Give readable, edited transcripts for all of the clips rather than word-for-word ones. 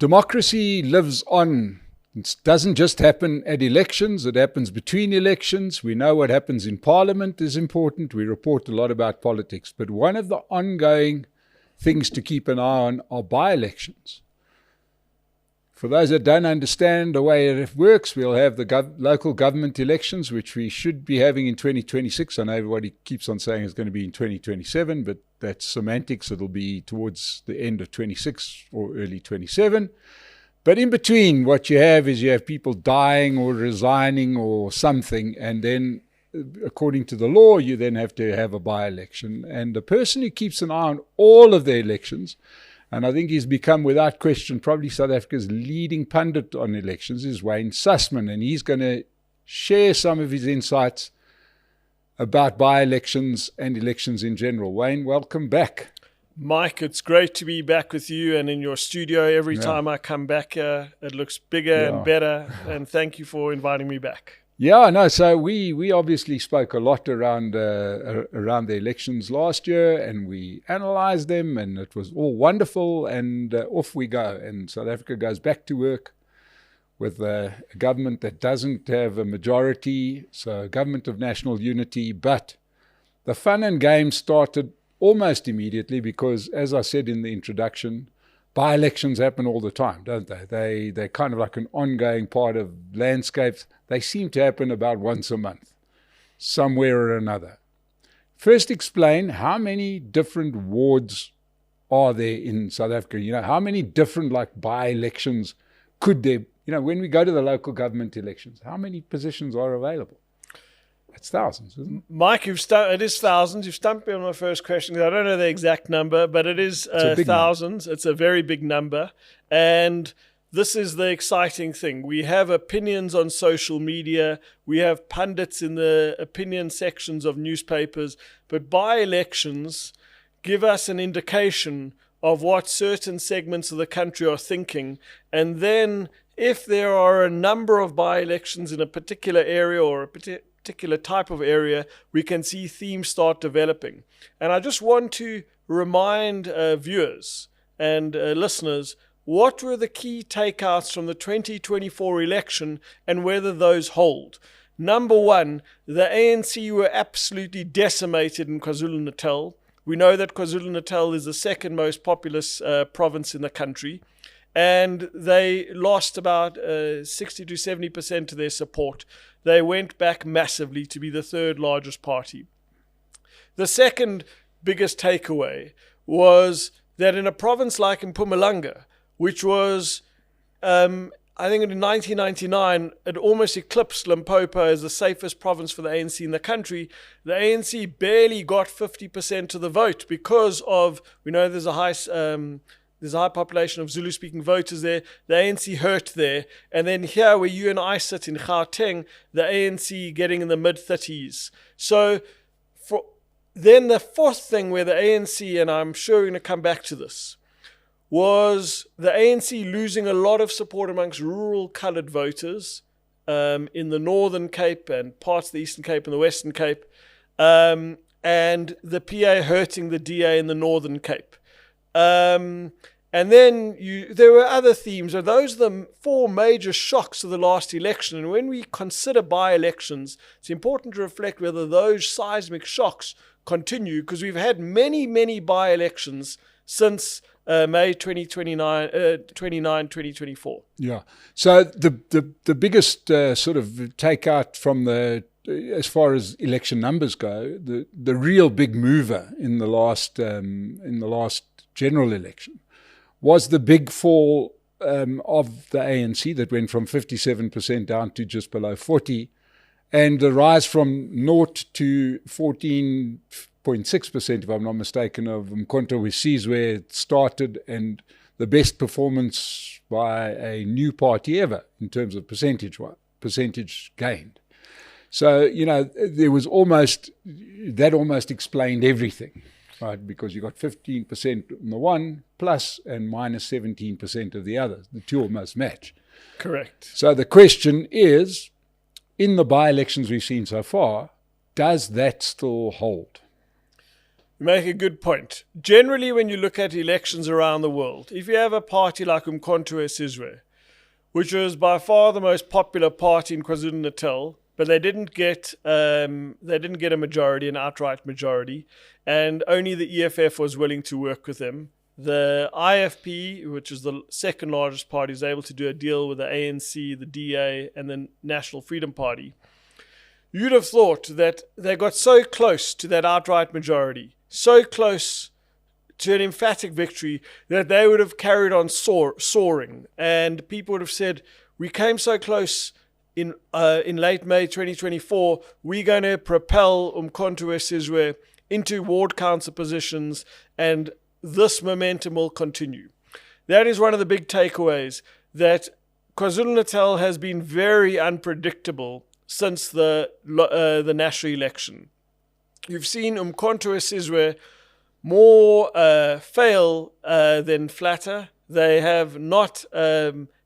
Democracy lives on. It doesn't just happen at elections, it happens between elections. We know what happens in Parliament is important. We report a lot about politics. But one of the ongoing things to keep an eye on are by-elections. For those that don't understand the way it works, we'll have the local government elections, which we should be having in 2026. I know everybody keeps on saying it's going to be in 2027, but that's semantics. It'll be towards the end of 26 or early 27. But in between, what you have is you have people dying or resigning or something, and then, according to the law, you then have to have a by-election. And the person who keeps an eye on all of the elections, and I think he's become, without question, probably South Africa's leading pundit on elections, is Wayne Sussman. And he's going to share some of his insights about by-elections and elections in general. Wayne, welcome back. Mike, it's great to be back with you and in your studio. Every time I come back, it looks bigger and better. And thank you for inviting me back. Yeah, no. So we obviously spoke a lot around the elections last year, and we analysed them, and it was all wonderful. And off we go, and South Africa goes back to work with a government that doesn't have a majority, so a government of national unity. But the fun and games started almost immediately because, as I said in the introduction, by-elections happen all the time, don't they? They're kind of like an ongoing part of landscapes. They seem to happen about once a month, somewhere or another. First, explain how many different wards are there in South Africa? You know, how many different by-elections could there? You know, when we go to the local government elections, how many positions are available? It's thousands, isn't it? Mike, it is thousands. You've stumped me on my first question. I don't know the exact number, but it is thousands. It's a very big number. And this is the exciting thing. We have opinions on social media. We have pundits in the opinion sections of newspapers. But by-elections give us an indication of what certain segments of the country are thinking. And then if there are a number of by-elections in a particular area or a particular type of area, we can see themes start developing. And I just want to remind viewers and listeners, what were the key takeouts from the 2024 election and whether those hold? Number one, the ANC were absolutely decimated in KwaZulu-Natal. We know that KwaZulu-Natal is the second most populous province in the country, and they lost about 60 to 70% of their support. They went back massively to be the third largest party. The second biggest takeaway was that in a province like Mpumalanga, which was, I think in 1999, it almost eclipsed Limpopo as the safest province for the ANC in the country. The ANC barely got 50% of the vote because of, we know there's a high population of Zulu-speaking voters there. The ANC hurt there. And then here where you and I sit in Gauteng, the ANC getting in the mid-30s. So then the fourth thing where the ANC, and I'm sure we're going to come back to this, was the ANC losing a lot of support amongst rural coloured voters in the Northern Cape and parts of the Eastern Cape and the Western Cape, and the PA hurting the DA in the Northern Cape. And then there were other themes. So those are the four major shocks of the last election. And when we consider by-elections, it's important to reflect whether those seismic shocks continue, because we've had many, many by-elections since May 2024. Yeah. So the biggest sort of takeout from as far as election numbers go, the real big mover in the last general election was the big fall of the ANC that went from 57% down to just below 40%, and the rise from 0 to 14.6%, if I'm not mistaken, of Mkhonto we sees where it started, and the best performance by a new party ever in terms of percentage gained. So, you know, there was almost explained everything, right? Because you got 15% on the one plus and minus 17% of the other. The two almost match. Correct. So the question is, in the by-elections we've seen so far, does that still hold? You make a good point. Generally, when you look at elections around the world, if you have a party like Umkhonto weSizwe, which was by far the most popular party in KwaZulu-Natal, but they didn't get a majority, an outright majority, and only the EFF was willing to work with them. The IFP, which is the second largest party, is able to do a deal with the ANC, the DA, and the National Freedom Party. You'd have thought that they got so close to that outright majority, so close to an emphatic victory, that they would have carried on soaring. And people would have said, we came so close in late May 2024, we're going to propel Umkhonto weSizwe into ward council positions, and this momentum will continue. That is one of the big takeaways, that KwaZulu-Natal has been very unpredictable since the national election. You've seen Umkhonto weSizwe more fail than flatter. They have not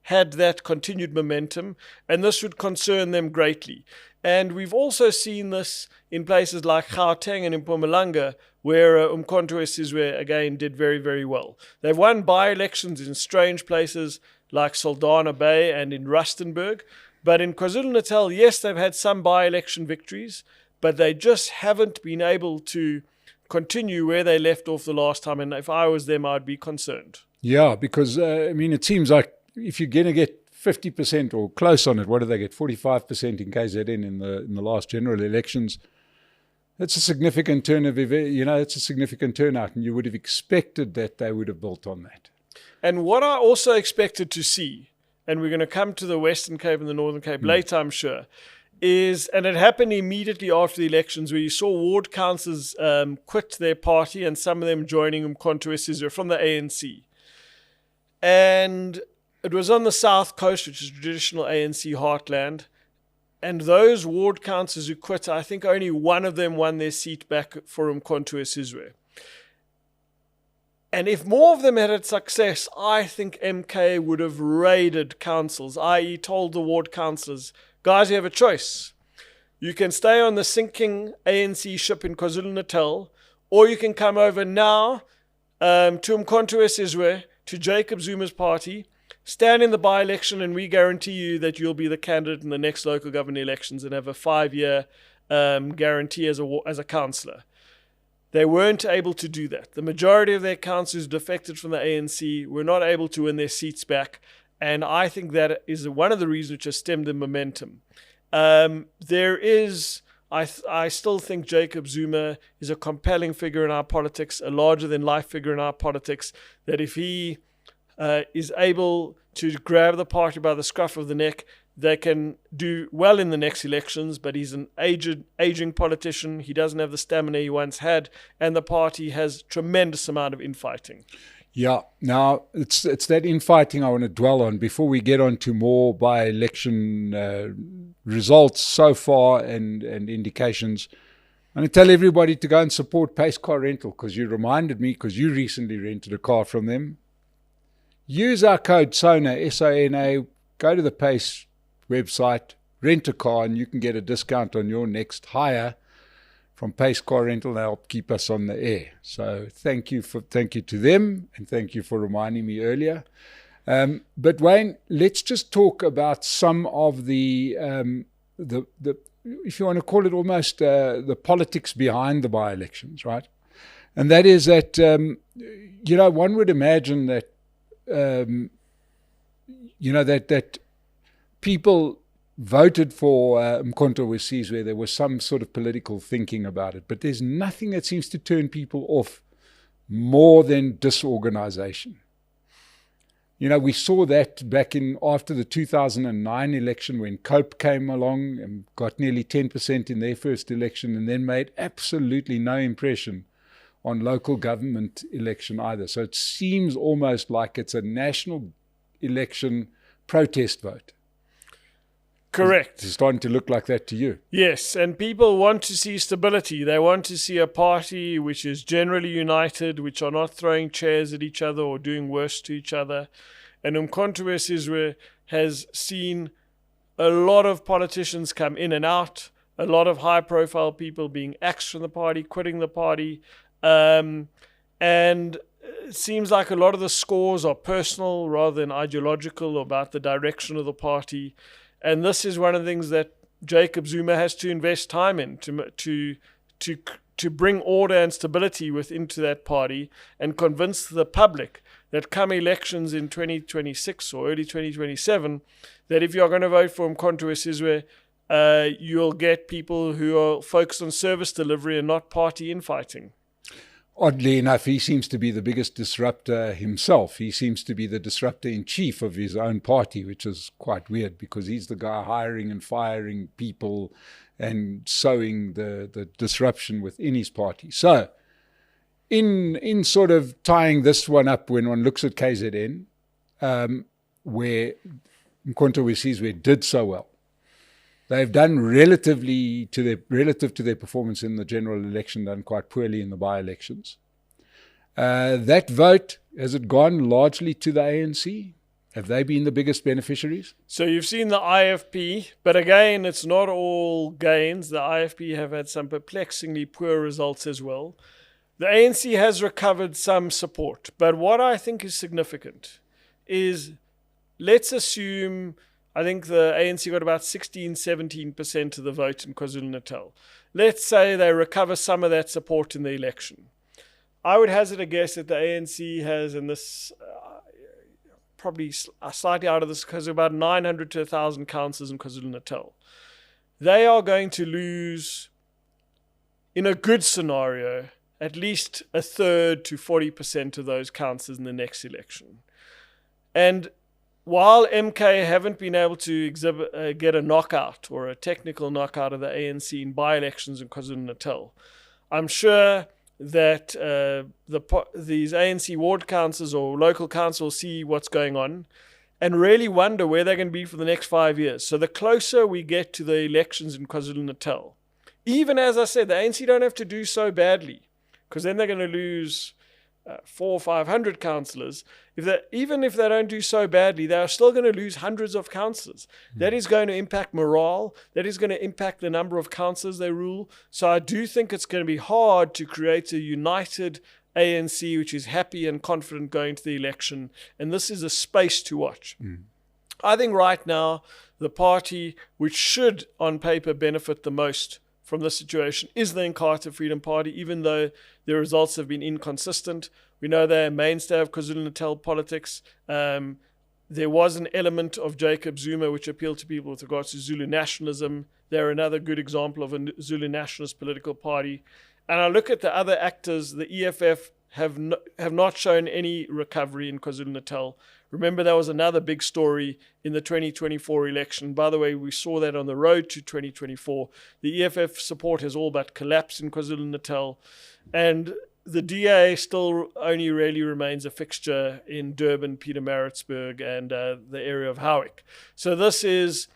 had that continued momentum, and this would concern them greatly. And we've also seen this in places like Gauteng and in Mpumalanga, where Umkhonto weSizwe again did very, very well. They've won by-elections in strange places like Saldanha Bay and in Rustenburg. But in KwaZulu-Natal, yes, they've had some by-election victories, but they just haven't been able to continue where they left off the last time. And if I was them, I'd be concerned. Yeah, because, it seems like if you're going to get 50% or close on it, what do they get? 45% in KZN in the last general elections. It's a significant it's a significant turnout, and you would have expected that they would have built on that. And what I also expected to see, and we're going to come to the Western Cape and the Northern Cape later, I'm sure, and it happened immediately after the elections, where you saw ward councillors quit their party, and some of them joining Umkhonto weSizwe from the ANC. And it was on the South Coast, which is traditional ANC heartland. And those ward councillors who quit, I think only one of them won their seat back for Umkhonto weSizwe. And if more of them had success, I think MK would have raided councils, i.e. told the ward councillors, guys, you have a choice. You can stay on the sinking ANC ship in KwaZulu-Natal, or you can come over now to Umkhonto weSizwe, to Jacob Zuma's party, stand in the by-election, and we guarantee you that you'll be the candidate in the next local government elections and have a 5-year guarantee as a councillor. They weren't able to do that. The majority of their councillors defected from the ANC were not able to win their seats back, and I think that is one of the reasons which has stemmed the momentum. I still think Jacob Zuma is a compelling figure in our politics, a larger-than-life figure in our politics, that if he is able to grab the party by the scruff of the neck, they can do well in the next elections. But he's an aging politician. He doesn't have the stamina he once had, and the party has tremendous amount of infighting. Yeah, now it's that infighting I want to dwell on before we get on to more by-election results so far and indications. I'm going to tell everybody to go and support Pace Car Rental, because you reminded me, because you recently rented a car from them. Use our code SONA, S-O-N-A, go to the Pace website, rent a car, and you can get a discount on your next hire from Pace Car Rental. They help keep us on the air. So thank you to them, and thank you for reminding me earlier. But Wayne, let's just talk about some of the if you want to call it almost the politics behind the by-elections, right? And that is that one would imagine that that people voted for Umkhonto weSizwe. There was some sort of political thinking about it, but there's nothing that seems to turn people off more than disorganization. We saw that back after the 2009 election, when COPE came along and got nearly 10% in their first election, and then made absolutely no impression on local government election either. So it seems almost like it's a national election protest vote. Correct. It's starting to look like that to you. Yes, and people want to see stability. They want to see a party which is generally united, which are not throwing chairs at each other or doing worse to each other. And Umkhonto weSizwe has seen a lot of politicians come in and out, a lot of high-profile people being axed from the party, quitting the party. And it seems like a lot of the scores are personal rather than ideological about the direction of the party. And this is one of the things that Jacob Zuma has to invest time in to bring order and stability into that party and convince the public that come elections in 2026 or early 2027, that if you're going to vote for Mkhonto Sizwe, you'll get people who are focused on service delivery and not party infighting. Oddly enough, he seems to be the biggest disruptor himself. He seems to be the disruptor in chief of his own party, which is quite weird because he's the guy hiring and firing people and sowing the disruption within his party. So, in sort of tying this one up, when one looks at KZN, where Mkhonto Sizwe did so well, they've done relative to their performance in the general election, done quite poorly in the by-elections. That vote, has it gone largely to the ANC? Have they been the biggest beneficiaries? So you've seen the IFP, but again, it's not all gains. The IFP have had some perplexingly poor results as well. The ANC has recovered some support, but what I think is significant is, let's assume, I think the ANC got about 16-17% of the vote in KwaZulu-Natal. Let's say they recover some of that support in the election. I would hazard a guess that the ANC has, and this probably slightly out of this, because about 900 to 1,000 councillors in KwaZulu-Natal. They are going to lose, in a good scenario, at least a third to 40% of those councillors in the next election. And while MK haven't been able to get a knockout or a technical knockout of the ANC in by-elections in KwaZulu-Natal, I'm sure that these ANC ward councils or local councils see what's going on and really wonder where they're going to be for the next 5 years. So the closer we get to the elections in KwaZulu-Natal, even as I said, the ANC don't have to do so badly, because then they're going to lose 400 or 500 councillors. Even if they don't do so badly, they are still going to lose hundreds of councillors. That is going to impact morale. That is going to impact the number of councillors they rule. So I do think it's going to be hard to create a united ANC which is happy and confident going to the election. And this is a space to watch. I think right now, the party which should, on paper, benefit the most from this situation is the Inkatha Freedom Party, even though their results have been inconsistent. We know they're a mainstay of KwaZulu-Natal politics. There was an element of Jacob Zuma which appealed to people with regards to Zulu nationalism. They're another good example of a Zulu nationalist political party. And I look at the other actors. The EFF have not shown any recovery in KwaZulu-Natal. Remember, that was another big story in the 2024 election. By the way, we saw that on the road to 2024. The EFF support has all but collapsed in KwaZulu-Natal. And the DA still only really remains a fixture in Durban, Pietermaritzburg, and the area of Howick. So this is,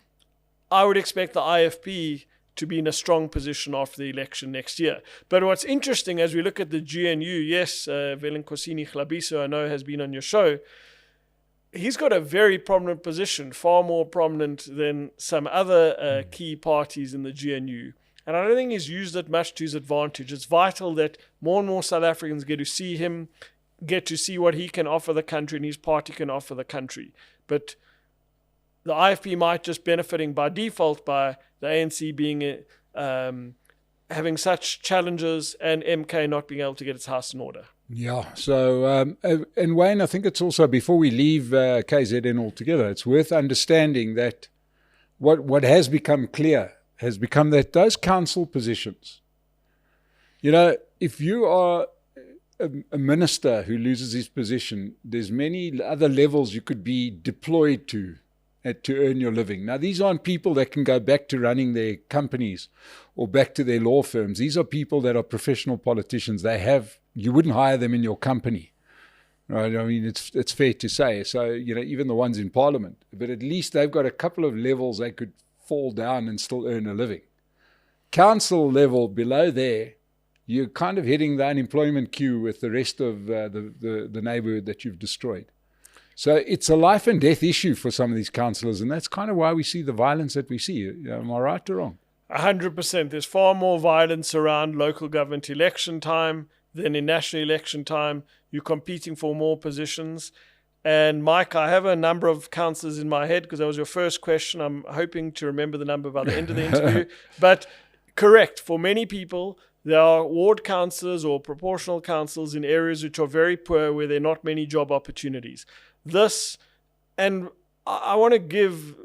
I would expect the IFP to be in a strong position after the election next year. But what's interesting, as we look at the GNU, yes, Velenkosini Glabiso, I know, has been on your show. He's got a very prominent position, far more prominent than some other key parties in the GNU. And I don't think he's used it much to his advantage. It's vital that more and more South Africans get to see him, get to see what he can offer the country and his party can offer the country. But the IFP might just benefiting by default by the ANC being having such challenges and MK not being able to get its house in order. Yeah, so, and Wayne, I think it's also, before we leave KZN altogether, it's worth understanding that what has become clear has become that those council positions, you know, if you are a minister who loses his position, there's many other levels you could be deployed to earn your living. Now, these aren't people that can go back to running their companies or back to their law firms. These are people that are professional politicians. You wouldn't hire them in your company, right? I mean, it's fair to say. So, you know, even the ones in Parliament, but at least they've got a couple of levels they could fall down and still earn a living. Council level below there, you're kind of hitting the unemployment queue with the rest of the neighborhood that you've destroyed. So it's a life and death issue for some of these councillors, and that's kind of why we see the violence that we see. Am I right or wrong? 100%. There's far more violence around local government election time then in national election time, you're competing for more positions. And Mike, I have a number of councillors in my head because that was your first question. I'm hoping to remember the number by the end of the interview. But correct, for many people, there are ward councillors or proportional councils in areas which are very poor where there are not many job opportunities. And I want to give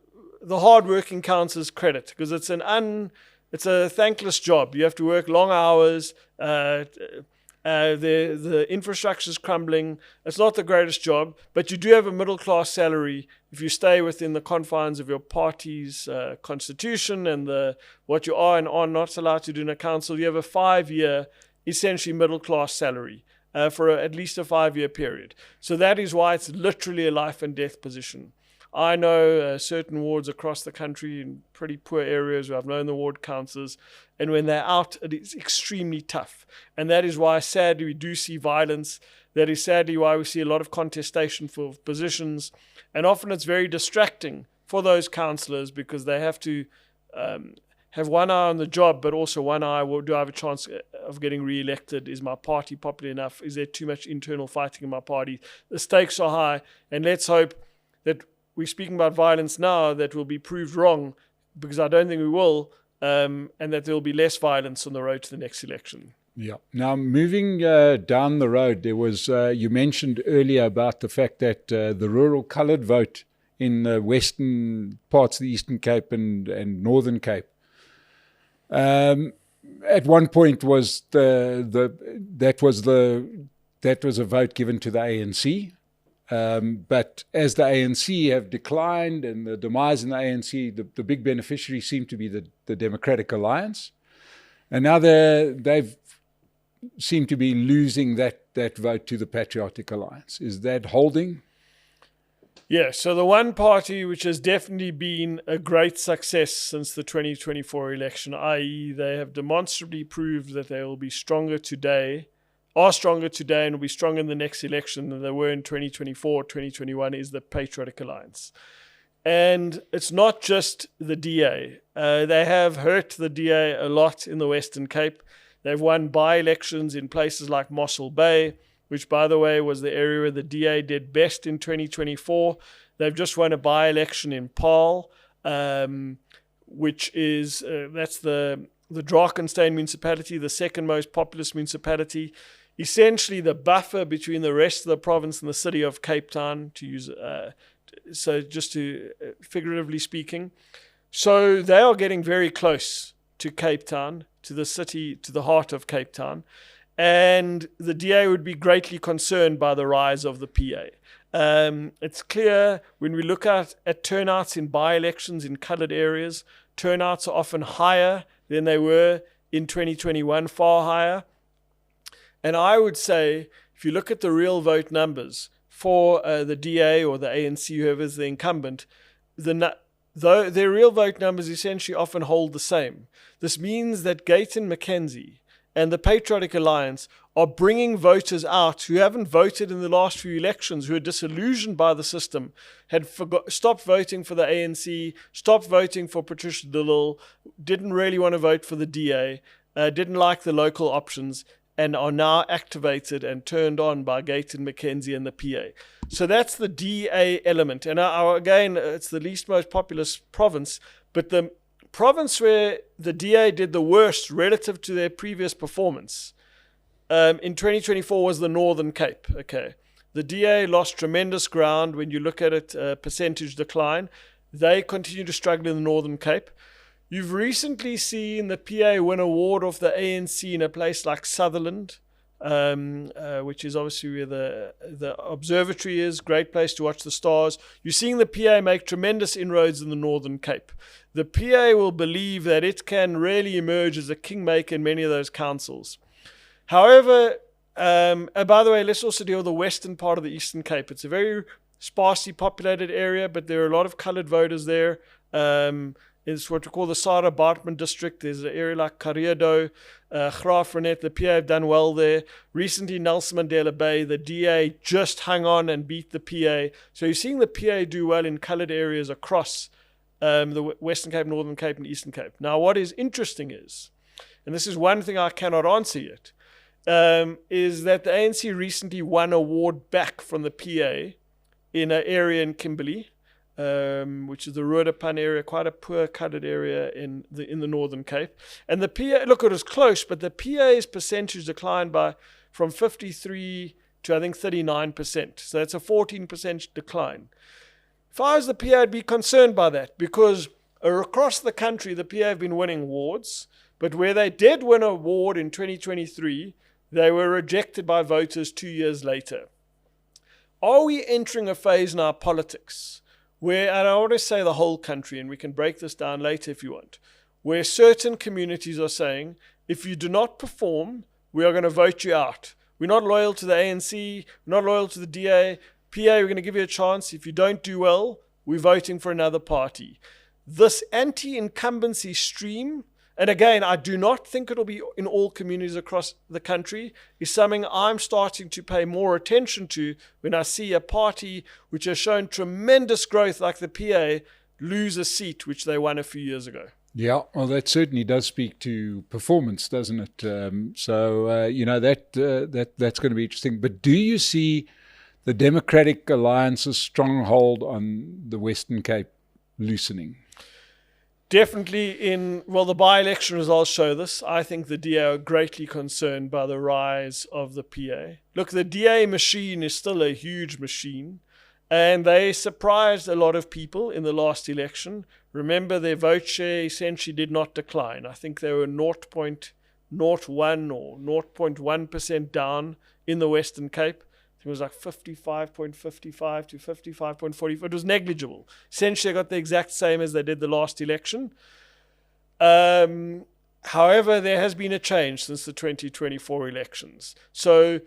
the hard-working councillors credit because it's a thankless job. You have to work long hours. The infrastructure is crumbling. It's not the greatest job, but you do have a middle-class salary if you stay within the confines of your party's constitution and what you are and are not allowed to do in a council. You have a 5-year, essentially middle-class salary for at least a 5-year period. So that is why it's literally a life and death position. I know certain wards across the country in pretty poor areas where I've known the ward councillors, and when they're out, it is extremely tough. And that is why, sadly, we do see violence. That is sadly why we see a lot of contestation for positions. And often it's very distracting for those councillors because they have to have one eye on the job, but also one eye, well, do I have a chance of getting re-elected? Is my party popular enough? Is there too much internal fighting in my party? The stakes are high, and let's hope that we're speaking about violence now that will be proved wrong, because I don't think we will, and that there will be less violence on the road to the next election. Yeah. Now, moving down the road, there was, you mentioned earlier about the fact that the rural coloured vote in the western parts of the Eastern Cape and Northern Cape, at one point was that was a vote given to the ANC. But as the ANC have declined and the demise in the ANC, the big beneficiaries seem to be the Democratic Alliance. And now they've seem to be losing that vote to the Patriotic Alliance. Is that holding? Yeah, so the one party which has definitely been a great success since the 2024 election, i.e. they have demonstrably proved that they will be stronger today, and will be stronger in the next election than they were in 2024, 2021, is the Patriotic Alliance. And it's not just the DA. They have hurt the DA a lot in the Western Cape. They've won by-elections in places like Mossel Bay, which, by the way, was the area where the DA did best in 2024. They've just won a by-election in Paarl, which is, that's the Drakensberg municipality, the second most populous municipality. Essentially the buffer between the rest of the province and the city of Cape Town, to use, so just to figuratively speaking. So they are getting very close to Cape Town, to the city, to the heart of Cape Town. And the DA would be greatly concerned by the rise of the PA. It's clear when we look at turnouts in by-elections in coloured areas, turnouts are often higher than they were in 2021, far higher. And I would say, if you look at the real vote numbers for the DA or the ANC, whoever's the incumbent, though their real vote numbers essentially often hold the same. This means that Gauteng Mackenzie and the Patriotic Alliance are bringing voters out who haven't voted in the last few elections, who are disillusioned by the system, had stopped voting for the ANC, stopped voting for Patricia de Lille, didn't really want to vote for the DA, didn't like the local options, and are now activated and turned on by Gauteng Mackenzie and the PA. So that's the DA element. And again, it's the least most populous province, but the province where the DA did the worst relative to their previous performance in 2024 was the Northern Cape. Okay, the DA lost tremendous ground when you look at it, percentage decline. They continue to struggle in the Northern Cape. You've recently seen the PA win a award of the ANC in a place like Sutherland, which is obviously where the observatory is, great place to watch the stars. You're seeing the PA make tremendous inroads in the Northern Cape. The PA will believe that it can really emerge as a kingmaker in many of those councils. However, by the way, let's also deal with the western part of the Eastern Cape. It's a very sparsely populated area, but there are a lot of coloured voters there. It's what we call the Sarah Bartman district. There's an area like Karedo, Graafrenet. The PA have done well there. Recently, Nelson Mandela Bay, the DA just hung on and beat the PA. So you're seeing the PA do well in coloured areas across the Western Cape, Northern Cape, and Eastern Cape. Now, what is interesting is, and this is one thing I cannot answer yet, is that the ANC recently won a ward back from the PA in an area in Kimberley, which is the Roodepan area, quite a poor coloured area in the Northern Cape. And the PA, look, it was close, but the PA's percentage declined from 53 to I think 39%. So that's a 14% decline. If I was the PA, I'd be concerned by that, because across the country, the PA have been winning wards, but where they did win a ward in 2023, they were rejected by voters 2 years later. Are we entering a phase in our politics where, and I want to say the whole country, and we can break this down later if you want, where certain communities are saying, if you do not perform, we are going to vote you out. We're not loyal to the ANC, we're not loyal to the DA. PA, we're going to give you a chance. If you don't do well, we're voting for another party. This anti-incumbency stream, and again, I do not think it'll be in all communities across the country, is something I'm starting to pay more attention to when I see a party which has shown tremendous growth like the PA lose a seat which they won a few years ago. Yeah, well, that certainly does speak to performance, doesn't it? That's going to be interesting. But do you see the Democratic Alliance's stronghold on the Western Cape loosening? Definitely the by-election results show this. I think the DA are greatly concerned by the rise of the PA. Look, the DA machine is still a huge machine, and they surprised a lot of people in the last election. Remember, their vote share essentially did not decline. I think they were 0.01 or 0.1% down in the Western Cape. It was like 55.55 to 55.45. It was negligible. Essentially, they got the exact same as they did the last election. However, there has been a change since the 2024 elections. So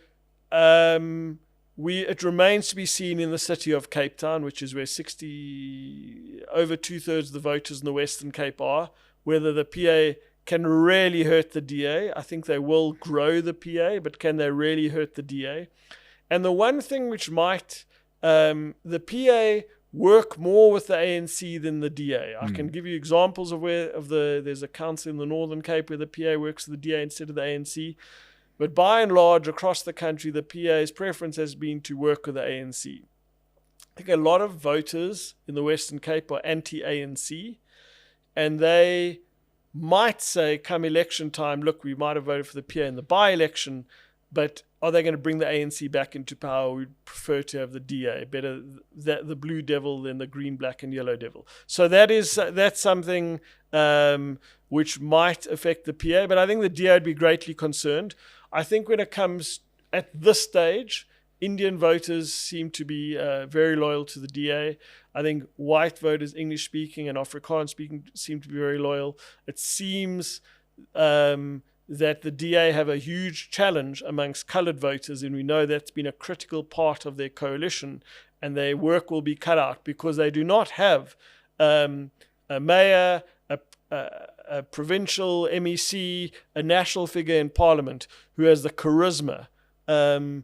it remains to be seen in the city of Cape Town, which is where over 2/3 of the voters in the Western Cape are, whether the PA can really hurt the DA. I think they will grow the PA, but can they really hurt the DA? And the one thing which might, the PA work more with the ANC than the DA. I can give you examples of there's a council in the Northern Cape where the PA works with the DA instead of the ANC. But by and large, across the country, the PA's preference has been to work with the ANC. I think a lot of voters in the Western Cape are anti-ANC, and they might say, come election time, look, we might have voted for the PA in the by-election, but are they going to bring the ANC back into power? We'd prefer to have the DA, better the blue devil than the green, black, and yellow devil. So that's something which might affect the PA, but I think the DA would be greatly concerned. I think when it comes at this stage, Indian voters seem to be very loyal to the DA. I think white voters, English-speaking and Afrikaans-speaking, seem to be very loyal. It seems that the DA have a huge challenge amongst coloured voters, and we know that's been a critical part of their coalition, and their work will be cut out because they do not have a mayor, a provincial MEC, a national figure in Parliament who has the charisma, the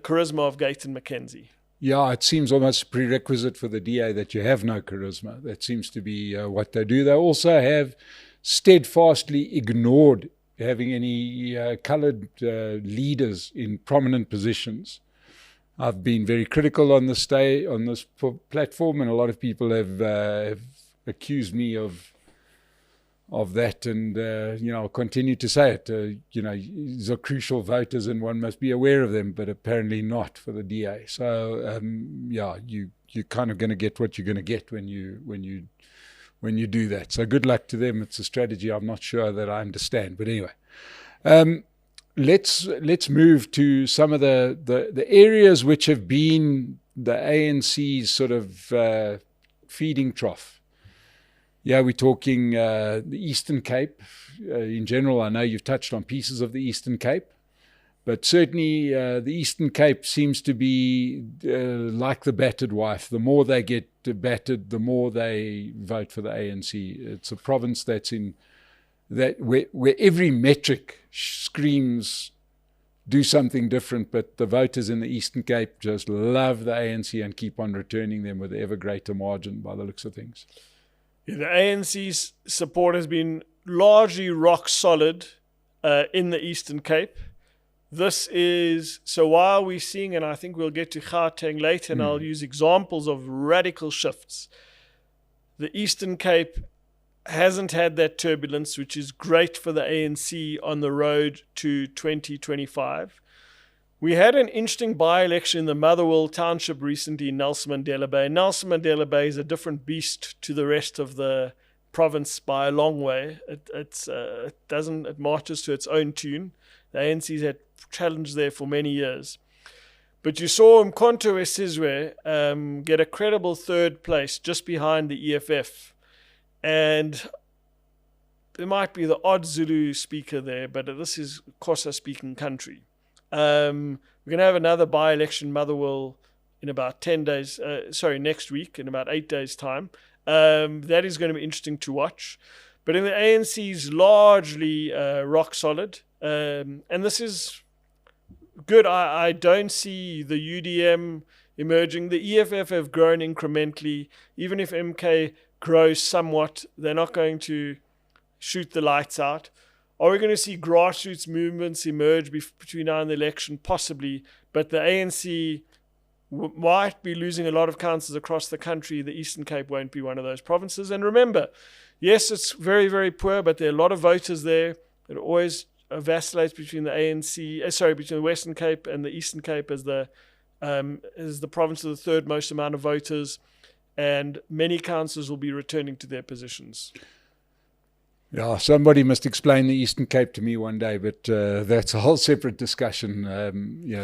charisma of Gauteng Mackenzie. Yeah, it seems almost a prerequisite for the DA that you have no charisma. That seems to be what they do. They also have steadfastly ignored having any coloured leaders in prominent positions. I've been very critical on this platform, and a lot of people have accused me of that, and I'll continue to say it. These are crucial voters, and one must be aware of them, but apparently not for the DA. So you're kind of going to get what you're going to get when you do that. So good luck to them. It's a strategy I'm not sure that I understand. But anyway, let's move to some of the areas which have been the ANC's sort of feeding trough. Yeah, we're talking the Eastern Cape. In general, I know you've touched on pieces of the Eastern Cape, but certainly the Eastern Cape seems to be like the battered wife. The more they get battered, the more they vote for the ANC. It's a province that's where every metric screams do something different, but the voters in the Eastern Cape just love the ANC and keep on returning them with ever greater margin by the looks of things. Yeah, the ANC's support has been largely rock solid in the Eastern Cape. This is, so while we're seeing, and I think we'll get to Gauteng later, and I'll use examples of radical shifts, the Eastern Cape hasn't had that turbulence, which is great for the ANC on the road to 2025. We had an interesting by-election in the Motherwell Township recently in Nelson Mandela Bay. Nelson Mandela Bay is a different beast to the rest of the province by a long way. It marches to its own tune. The ANC's had challenged there for many years. But you saw Mkhonto Wesizwe get a credible third place just behind the EFF. And there might be the odd Zulu speaker there, but this is Xhosa-speaking country. We're going to have another by-election Motherwell in about 10 days, next week, in about 8 days' time. That is going to be interesting to watch. But in the ANC's largely rock solid. And this is good. I don't see the UDM emerging. The EFF have grown incrementally. Even if MK grows somewhat, they're not going to shoot the lights out. Are we going to see grassroots movements emerge between now and the election? Possibly. But the ANC might be losing a lot of councils across the country. The Eastern Cape won't be one of those provinces. And remember, yes, it's very, very poor, but there are a lot of voters there. It always vacillates between the between the Western Cape and the Eastern Cape as the province with the third most amount of voters. And many councils will be returning to their positions. Yeah, somebody must explain the Eastern Cape to me one day, but that's a whole separate discussion.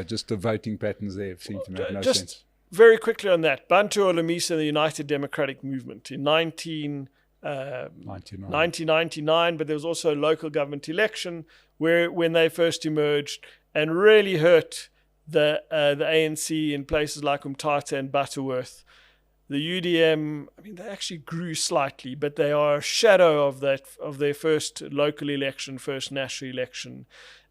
Just the voting patterns there seem to make no sense. Just very quickly on that, Bantu Holomisa and the United Democratic Movement in 1999, but there was also a local government election when they first emerged and really hurt the ANC in places like Umtata and Butterworth. The UDM, they actually grew slightly, but they are a shadow of their first local election, first national election.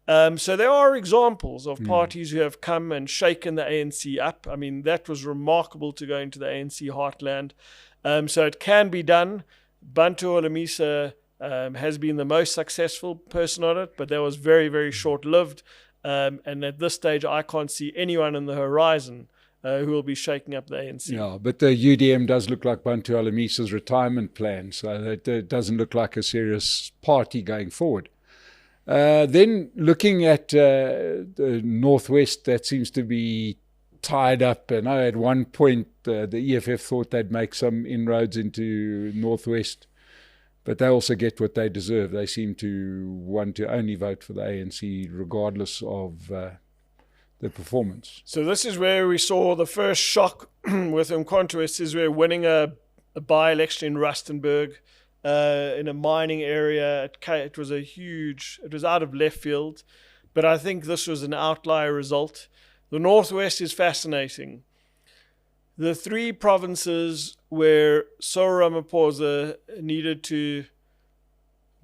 So there are examples of parties who have come and shaken the ANC up. That was remarkable to go into the ANC heartland. So it can be done. Bantu Holomisa has been the most successful person on it, but that was very, very short-lived. And at this stage, I can't see anyone on the horizon who will be shaking up the ANC. Yeah, but the UDM does look like Bantu Holomisa's retirement plan, so it doesn't look like a serious party going forward. Then looking at the Northwest, that seems to be tied up. And at one point, the EFF thought they'd make some inroads into Northwest, but they also get what they deserve. They seem to want to only vote for the ANC regardless of the performance. So this is where we saw the first shock with Mkhonto Wesizwe winning a by-election in Rustenburg in a mining area. It was out of left field, but I think this was an outlier result. The Northwest is fascinating. The three provinces where Cyril Ramaphosa needed to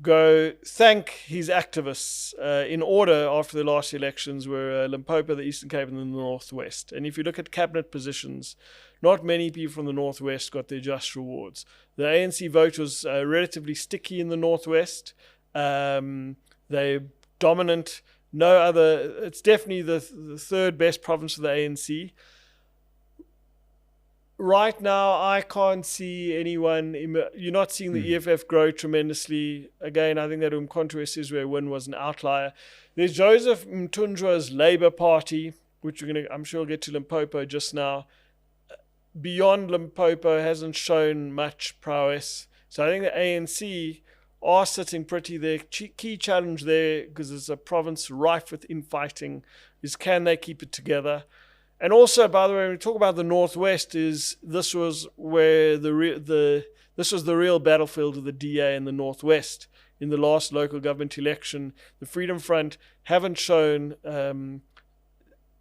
go thank his activists in order after the last elections were Limpopo, the Eastern Cape, and the Northwest. And if you look at cabinet positions, not many people from the Northwest got their just rewards. The ANC vote was relatively sticky in the Northwest. They're dominant. It's definitely the third best province of the ANC. Right now, I can't see anyone. You're not seeing the EFF grow tremendously. Again, I think that Mkhonto Wesizwe win was an outlier. There's Joseph Mthunjwa's Labour Party, which I'm sure we'll get to Limpopo just now. Beyond Limpopo, hasn't shown much prowess. So I think the ANC are sitting pretty. Their key challenge there, because it's a province rife with infighting, is can they keep it together? And also, by the way, when we talk about the Northwest, this was where this was the real battlefield of the DA in the Northwest. In the last local government election, the Freedom Front haven't shown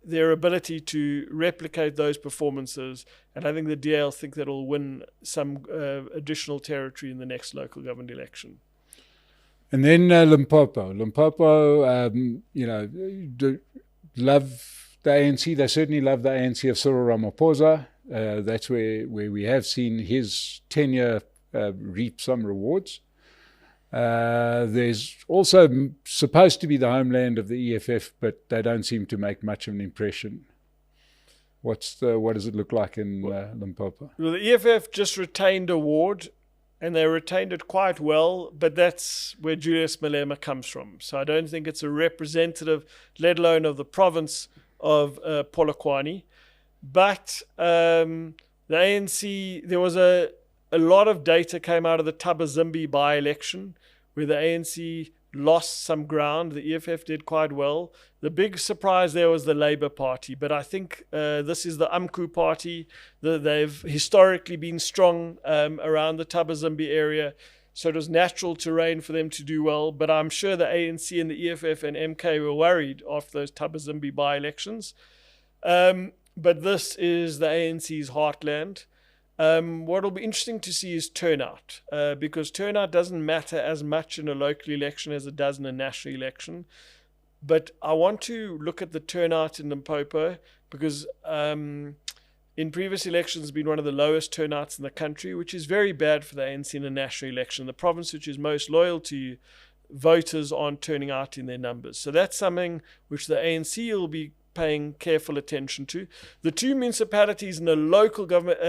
their ability to replicate those performances, and I think the DA will think that it'll win some additional territory in the next local government election. And then Limpopo. Love the ANC. They certainly love the ANC of Cyril Ramaphosa. That's where we have seen his tenure reap some rewards. There's also supposed to be the homeland of the EFF, but they don't seem to make much of an impression. What does it look like in Limpopo? Well, the EFF just retained a ward, and they retained it quite well, but that's where Julius Malema comes from. So I don't think it's a representative, let alone of the province of Polokwane. But the ANC, there was a lot of data came out of the Tabazimbi by-election where the ANC lost some ground. The EFF did quite well. The big surprise there was the Labour Party, but I think this is the UMKU party. They've historically been strong around the Tabazimbi area, so it was natural terrain for them to do well. But I'm sure the ANC and the EFF and MK were worried after those Tabazimbi by-elections. But this is the ANC's heartland. What will be interesting to see is turnout, because turnout doesn't matter as much in a local election as it does in a national election. But I want to look at the turnout in Limpopo because in previous elections it's been one of the lowest turnouts in the country, which is very bad for the ANC in a national election. The province which is most loyal to voters aren't turning out in their numbers. So that's something which the ANC will be paying careful attention to. The two municipalities in a local government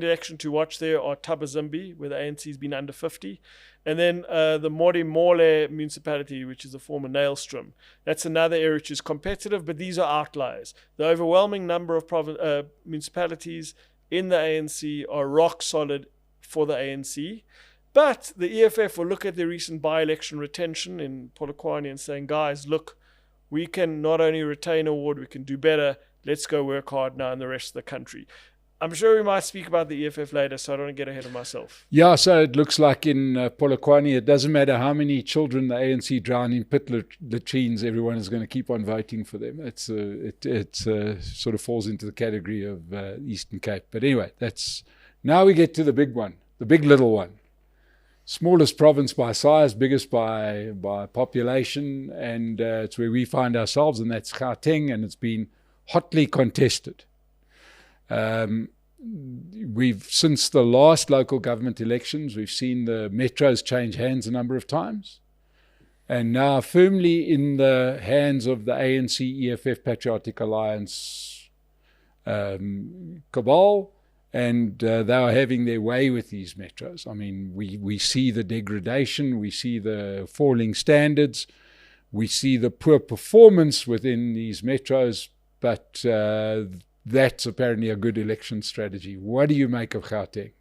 election to watch there are Tabazimbi, where the ANC has been under 50, and then the Modimolle municipality, which is the former Nailstrom. That's another area which is competitive, but these are outliers. The overwhelming number of municipalities in the ANC are rock solid for the ANC. But the EFF will look at the recent by-election retention in Polokwane and saying, guys, look, we can not only retain a ward, we can do better. Let's go work hard now in the rest of the country. I'm sure we might speak about the EFF later, so I don't want to get ahead of myself. Yeah, so it looks like in Polokwane, it doesn't matter how many children the ANC drown in pit latrines, everyone is going to keep on voting for them. It sort of falls into the category of Eastern Cape. But anyway, now we get to the big one, the big little one. Smallest province by size, biggest by population, and it's where we find ourselves, and that's Gauteng, and it's been hotly contested. Since the last local government elections, we've seen the metros change hands a number of times, and now firmly in the hands of the ANC, EFF, Patriotic Alliance cabal. And they are having their way with these metros. I mean, we see the degradation, we see the falling standards, we see the poor performance within these metros, but that's apparently a good election strategy. What do you make of Gauteng?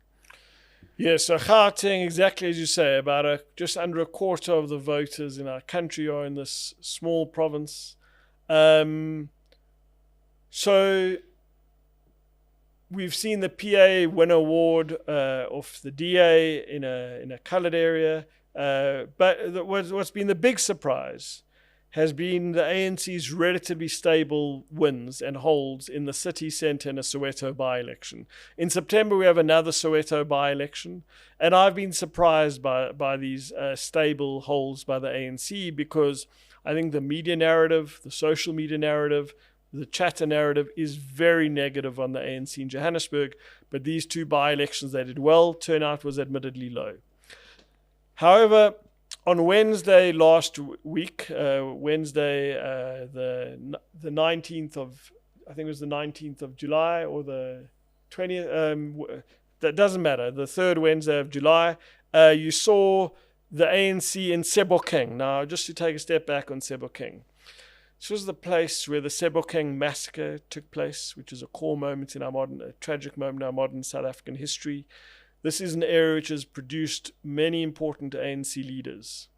Yeah, so Gauteng, exactly as you say, about just under a quarter of the voters in our country are in this small province. So we've seen the PA win an award off the DA in a coloured area. But what's been the big surprise has been the ANC's relatively stable wins and holds in the city centre in a Soweto by-election. In September, we have another Soweto by-election. And I've been surprised by these stable holds by the ANC because I think the media narrative, the social media narrative, the chatter narrative is very negative on the ANC in Johannesburg, but these two by-elections, they did well. Turnout was admittedly low. However, on Wednesday last week, the 19th of, I think it was the 19th of July or the 20th, that doesn't matter, the third Wednesday of July, you saw the ANC in Sebokeng. Now, just to take a step back on Sebokeng. This was the place where the Sebokeng massacre took place, which is a core moment in a tragic moment in our modern South African history. This is an area which has produced many important ANC leaders.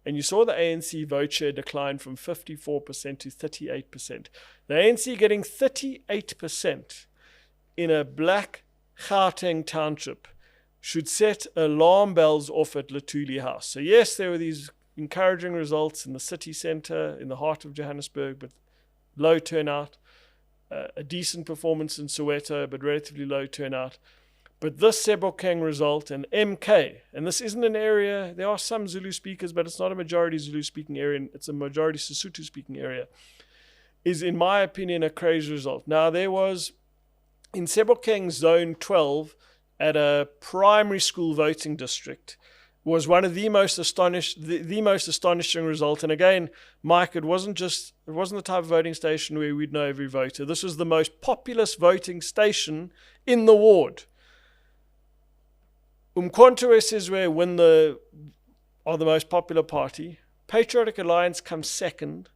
And you saw the ANC vote share decline from 54% to 38%. The ANC getting 38% in a black Gauteng township should set alarm bells off at Luthuli House. So yes, there were these encouraging results in the city centre, in the heart of Johannesburg, but low turnout. A decent performance in Soweto, but relatively low turnout. But this Sebokeng result and MK, and this isn't an area, there are some Zulu speakers, but it's not a majority Zulu speaking area, it's a majority Sesotho speaking area, is in my opinion a crazy result. Now there was, in Sebokeng Zone 12, at a primary school voting district, was one of the most astonishing result. And again, Mike, it wasn't the type of voting station where we'd know every voter. This was the most populous voting station in the ward. Umkhonto we Sizwe are the most popular party. Patriotic Alliance comes second.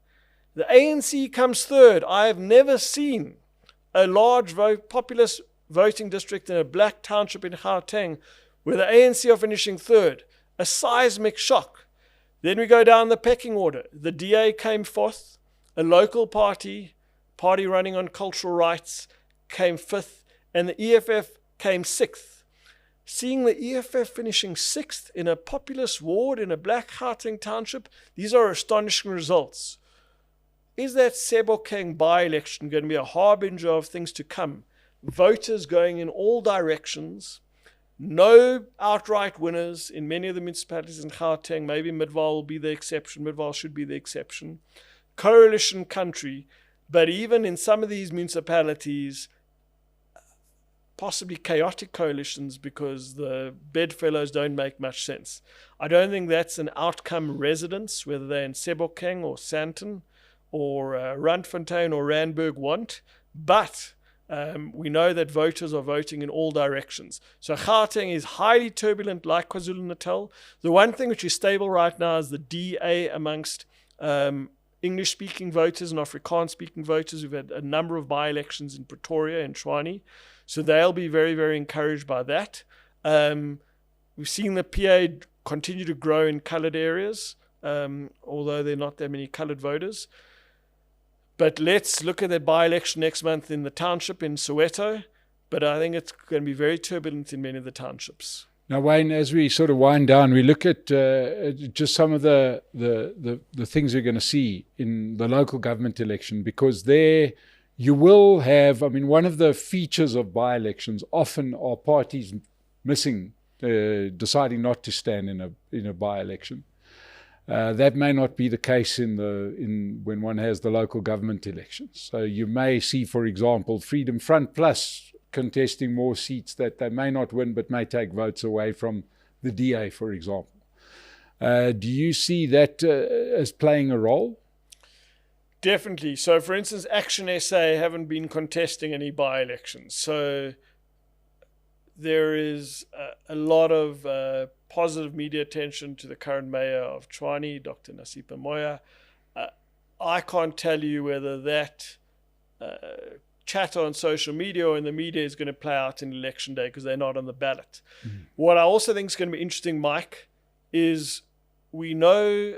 The ANC comes third. I have never seen a large populous voting district in a black township in Gauteng where the ANC are finishing third. A seismic shock. Then we go down the pecking order. The DA came fourth. A local party running on cultural rights, came fifth. And the EFF came sixth. Seeing the EFF finishing sixth in a populous ward in a black Gauteng township, these are astonishing results. Is that Sebokeng by-election going to be a harbinger of things to come? Voters going in all directions. No outright winners in many of the municipalities in Gauteng. Maybe Midvaal will be the exception. Midvaal should be the exception. Coalition country. But even in some of these municipalities, possibly chaotic coalitions because the bedfellows don't make much sense. I don't think that's an outcome residents, whether they're in Sebokeng or Sandton or Randfontein or Randburg want. But we know that voters are voting in all directions. So Gauteng is highly turbulent like KwaZulu-Natal. The one thing which is stable right now is the DA amongst English-speaking voters and Afrikaans-speaking voters. We've had a number of by-elections in Pretoria and Tshwane. So they'll be very, very encouraged by that. We've seen the PA continue to grow in coloured areas, although there are not that many coloured voters. But let's look at that by-election next month in the township in Soweto. But I think it's going to be very turbulent in many of the townships. Now, Wayne, as we sort of wind down, we look at just some of the things we're going to see in the local government election, because there you will have, I mean, one of the features of by-elections often are parties missing, deciding not to stand in a by-election. That may not be the case when one has the local government elections. So you may see, for example, Freedom Front Plus contesting more seats that they may not win but may take votes away from the DA, for example. Do you see that as playing a role? Definitely. So, for instance, Action SA haven't been contesting any by-elections. So there is a lot of positive media attention to the current mayor of Tshwane, Dr. Nasipa Moya. I can't tell you whether that chatter on social media or in the media is going to play out in election day because they're not on the ballot. Mm-hmm. What I also think is going to be interesting, Mike, is we know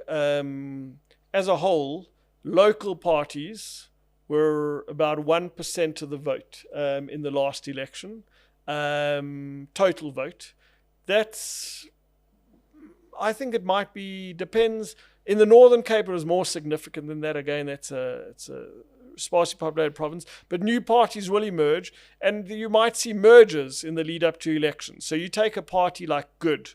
as a whole, local parties were about 1% of the vote in the last election, total vote. That's, I think it might be, depends. In the Northern Cape, it was more significant than that. Again, it's a sparsely populated province. But new parties will emerge, and you might see mergers in the lead up to elections. So you take a party like Good,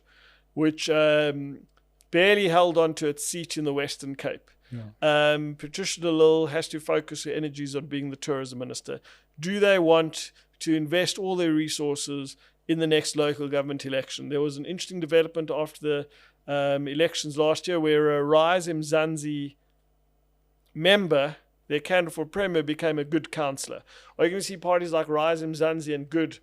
which barely held on to its seat in the Western Cape. Yeah. Patricia de Lille has to focus her energies on being the tourism minister. Do they want to invest all their resources in the next local government election? There was an interesting development after the elections last year where a Rise Mzansi member, their candidate for premier, became a Good councillor. Are you going to see parties like Rise Mzansi and Good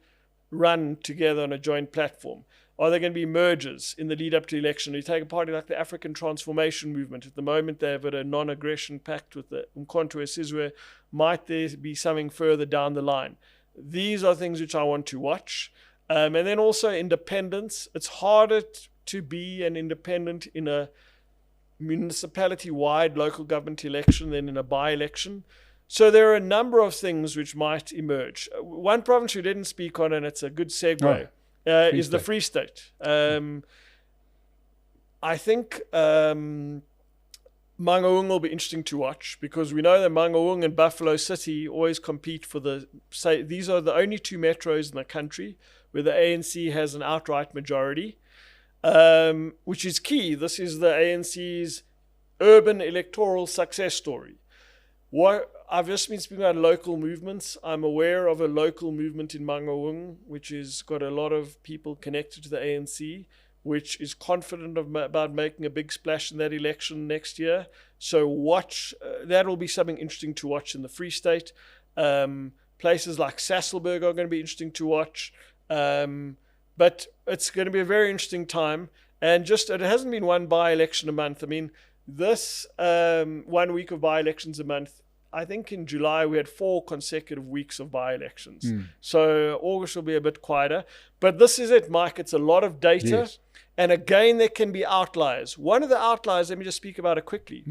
run together on a joint platform? Are there going to be mergers in the lead up to election? You take a party like the African Transformation Movement. At the moment, they have a non-aggression pact with the Umkhonto we Sizwe. Might there be something further down the line? These are things which I want to watch. And then also independence. It's harder to be an independent in a municipality-wide local government election than in a by-election. So there are a number of things which might emerge. One province we didn't speak on, and it's a good segue, is the Free State. I think Mangaung will be interesting to watch because we know that Mangaung and Buffalo City always compete for these are the only two metros in the country where the ANC has an outright majority, which is key. This is the ANC's urban electoral success story. I've just been speaking about local movements. I'm aware of a local movement in Mangaung, which has got a lot of people connected to the ANC, which is confident about making a big splash in that election next year. So watch, that will be something interesting to watch in the Free State. Places like Sasolburg are going to be interesting to watch. But it's going to be a very interesting time. And just, it hasn't been one by-election a month. I mean, this 1 week of by-elections a month, I think in July we had 4 consecutive weeks of by-elections. So August will be a bit quieter. But this is it, Mike. It's a lot of data. Yes. And again, there can be outliers. One of the outliers, let me just speak about it quickly,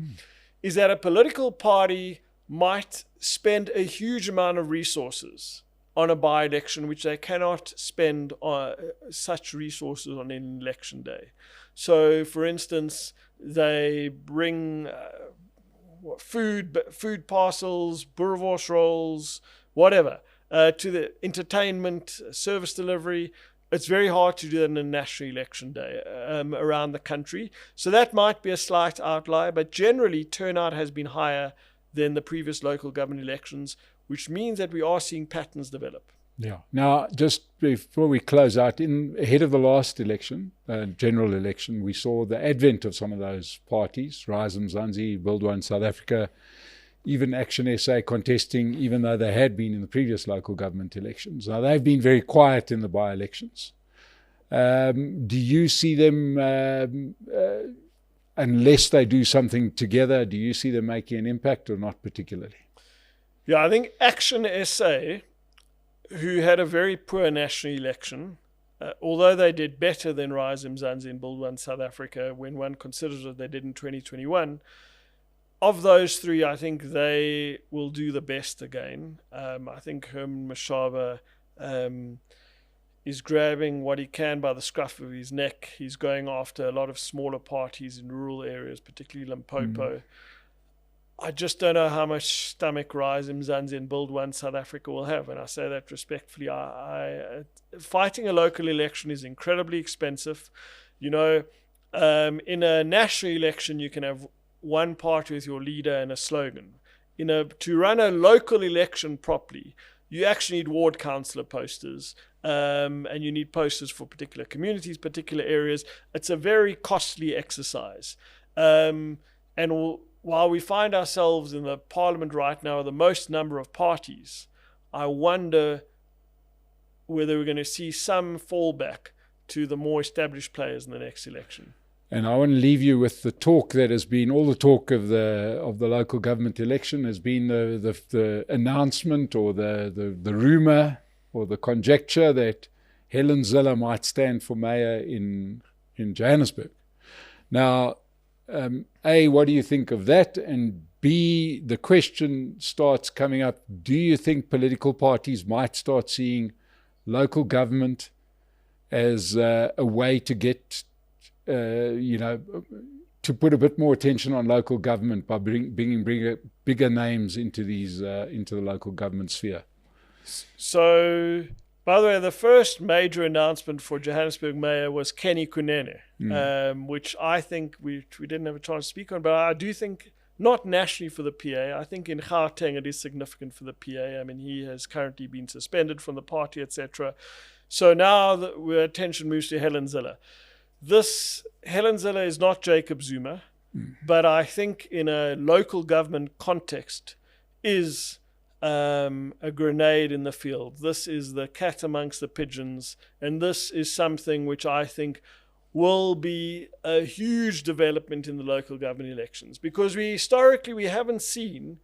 is that a political party might spend a huge amount of resources on a by-election, which they cannot spend such resources on an election day. So, for instance, they bring food parcels, boerewors rolls, whatever, to the entertainment, service delivery. It's very hard to do that on a national election day around the country. So that might be a slight outlier, but generally turnout has been higher than the previous local government elections, which means that we are seeing patterns develop. Yeah. Now, just before we close out, ahead of the last election, general election, we saw the advent of some of those parties, Rise Mzansi, Build One South Africa, even Action SA contesting, even though they had been in the previous local government elections. Now, they've been very quiet in the by-elections. Do you see them, unless they do something together, do you see them making an impact or not particularly? Yeah, I think Action SA, who had a very poor national election, although they did better than Rise Mzansi and Build One South Africa, when one considers what they did in 2021, of those 3, I think they will do the best again. I think Herman Mashaba is grabbing what he can by the scruff of his neck. He's going after a lot of smaller parties in rural areas, particularly Limpopo. I just don't know how much stomach Rise Mzansi and Build One South Africa will have. And I say that respectfully. Fighting a local election is incredibly expensive. You know, in a national election, you can have one party with your leader and a slogan. To run a local election properly, you actually need ward councillor posters, and you need posters for particular communities, particular areas. It's a very costly exercise. While we find ourselves in the parliament right now with the most number of parties, I wonder whether we're going to see some fallback to the more established players in the next election. And I want to leave you with the talk that has been, all the talk of the local government election has been the announcement or the rumor or the conjecture that Helen Zille might stand for mayor in Johannesburg. Now, A, what do you think of that? And B, the question starts coming up, do you think political parties might start seeing local government as a way to get to put a bit more attention on local government by bringing bigger names into into the local government sphere? So, by the way, the first major announcement for Johannesburg Mayor was Kenny Kunene, which I think we didn't have a chance to speak on, but I do think not nationally for the PA. I think in Gauteng it is significant for the PA. I mean, he has currently been suspended from the party, etc. So now the attention moves to Helen Zille. This Helen Zille is not Jacob Zuma, but I think in a local government context is a grenade in the field. This is the cat amongst the pigeons, and this is something which I think will be a huge development in the local government elections, because historically we haven't seen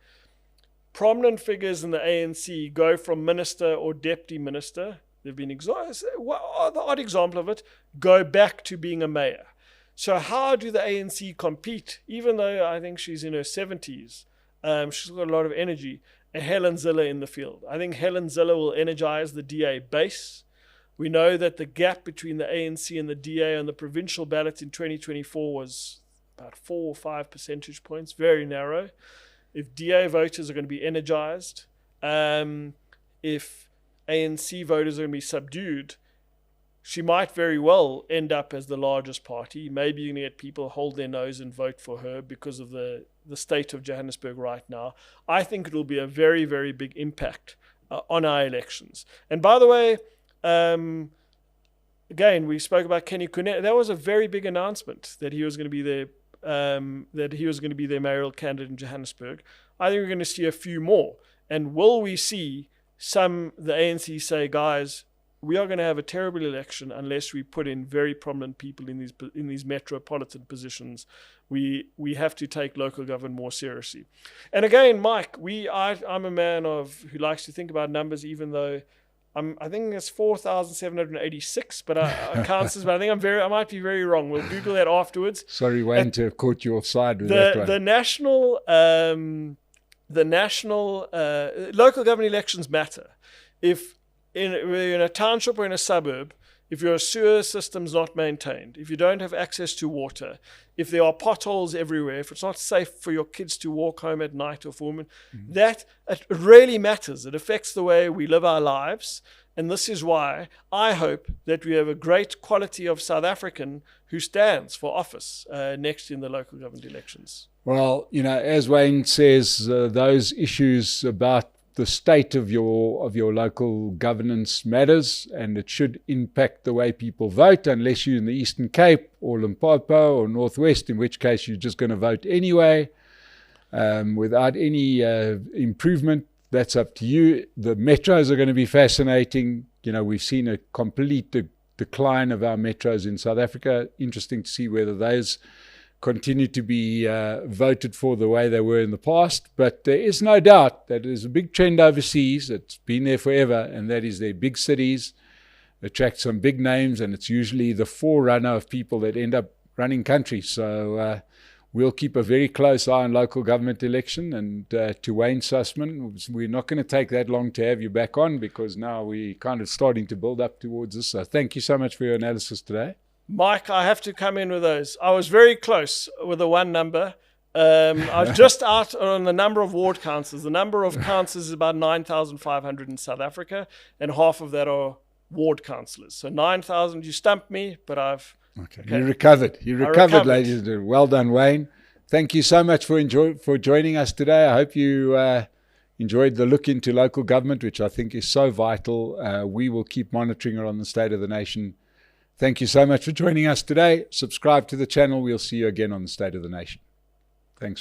prominent figures in the ANC go from minister or deputy minister. There have been the odd example of it, go back to being a mayor. So how do the ANC compete? Even though I think she's in her 70s, she's got a lot of energy. A Helen Zille in the field. I think Helen Zille will energize the DA base. We know that the gap between the ANC and the DA on the provincial ballot in 2024 was about 4 or 5 percentage points, very narrow. If DA voters are going to be energized, if ANC voters are going to be subdued, she might very well end up as the largest party. Maybe you're going to get people hold their nose and vote for her because of the state of Johannesburg right now. I think it will be a very, very big impact on our elections. And by the way, again, we spoke about Kenny Kunene. That was a very big announcement that he was going to be their mayoral candidate in Johannesburg. I think we're going to see a few more. And will we see the ANC say, guys, we are going to have a terrible election unless we put in very prominent people in these metropolitan positions. We have to take local government more seriously. And again, Mike, I'm a man who likes to think about numbers, even though I think it's 4,786, but I count this, but I think I might be very wrong. We'll Google that afterwards. Sorry, Wayne, to have caught you offside with that one. The national local government elections matter. If we're in a township or in a suburb, if your sewer system's not maintained, if you don't have access to water, if there are potholes everywhere, if it's not safe for your kids to walk home at night or for women, that it really matters. It affects the way we live our lives. And this is why I hope that we have a great quality of South African who stands for office next in the local government elections. Well, as Wayne says, those issues about the state of your local governance matters, and it should impact the way people vote, unless you're in the Eastern Cape or Limpopo or Northwest, in which case you're just going to vote anyway without any improvement. That's up to you. The metros are going to be fascinating. We've seen a complete decline of our metros in South Africa. Interesting to see whether those continue to be voted for the way they were in the past. But there is no doubt that there's a big trend overseas. It's been there forever, and that is their big cities attract some big names, and it's usually the forerunner of people that end up running countries. So we'll keep a very close eye on local government election. And to Wayne Sussman, we're not going to take that long to have you back on, because now we're kind of starting to build up towards this. So thank you so much for your analysis today. Mike, I have to come in with those. I was very close with the one number. I was just out on the number of ward councillors. The number of councillors is about 9,500 in South Africa, and half of that are ward councillors. So 9,000, you stumped me, but I've... Okay. You recovered. You recovered, ladies and gentlemen. Well done, Wayne. Thank you so much for joining us today. I hope you enjoyed the look into local government, which I think is so vital. We will keep monitoring it on the State of the Nation. Thank you so much for joining us today. Subscribe to the channel. We'll see you again on the State of the Nation. Thanks.